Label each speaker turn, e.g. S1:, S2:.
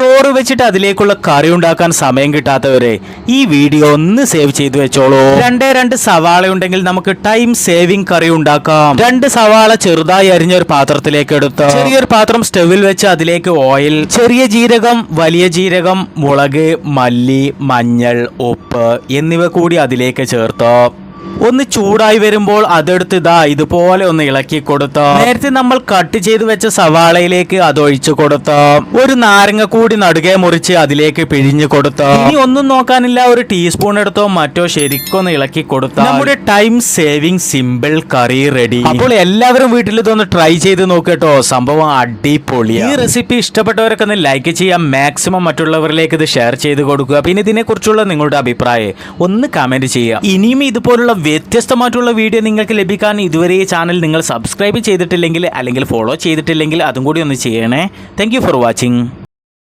S1: ചോറ് വെച്ചിട്ട് അതിലേക്കുള്ള കറി ഉണ്ടാക്കാൻ സമയം കിട്ടാത്തവരെ ഈ വീഡിയോ ഒന്ന് സേവ് ചെയ്ത് വെച്ചോളൂ. രണ്ട് സവാള ഉണ്ടെങ്കിൽ നമുക്ക് ടൈം സേവിംഗ് കറി ഉണ്ടാക്കാം. 2 സവാള ചെറുതായി അരിഞ്ഞ ഒരു പാത്രത്തിലേക്ക് എടുത്ത് ചെറിയൊരു പാത്രം സ്റ്റവിൽ വെച്ച് അതിലേക്ക് ഓയിൽ, ചെറിയ ജീരകം, വലിയ ജീരകം, മുളക്, മല്ലി, മഞ്ഞൾ, ഉപ്പ് എന്നിവ കൂടി അതിലേക്ക് ചേർത്ത് ഒന്ന് ചൂടായി വരുമ്പോൾ അതെടുത്ത് ഇതുപോലെ ഒന്ന് ഇളക്കി കൊടുത്ത് നേരത്തെ നമ്മൾ കട്ട് ചെയ്ത് വെച്ച സവാളയിലേക്ക് അത് ഒഴിച്ചു കൊടുത്ത് ഒരു നാരങ്ങ കൂടി നടുകെ മുറിച്ച് അതിലേക്ക് പിഴിഞ്ഞു കൊടുത്ത് ഇനി ഒന്നും നോക്കാനില്ല, ഒരു ടീസ്പൂൺ എടുത്തോ മറ്റോ ശരിക്കൊന്ന് ഇളക്കി കൊടുത്ത നമ്മുടെ ടൈം സേവിംഗ് സിമ്പിൾ കറി റെഡി. അപ്പോൾ എല്ലാവരും വീട്ടിൽ ഇതൊന്ന് ട്രൈ ചെയ്ത് നോക്കട്ടോ, സംഭവം അടിപൊളിയാണ്. ഈ റെസിപ്പി ഇഷ്ടപ്പെട്ടവരൊക്കെ ഒന്ന് ലൈക്ക് ചെയ്യാം, മാക്സിമം മറ്റുള്ളവരിലേക്ക് ഇത് ഷെയർ ചെയ്ത് കൊടുക്കുക. പിന്നെ ഇതിനെക്കുറിച്ചുള്ള നിങ്ങളുടെ അഭിപ്രായം ഒന്ന് കമന്റ് ചെയ്യുക. ഇനിയും ഇതുപോലുള്ള വ്യത്യസ്തമായിട്ടുള്ള വീഡിയോ നിങ്ങൾക്ക് ലഭിക്കാൻ ഇതുവരെ ഈ ചാനൽ നിങ്ങൾ സബ്സ്ക്രൈബ് ചെയ്തിട്ടില്ലെങ്കിൽ അല്ലെങ്കിൽ ഫോളോ ചെയ്തിട്ടില്ലെങ്കിൽ അതും കൂടി ഒന്ന് ചെയ്യണേ. Thank you for watching.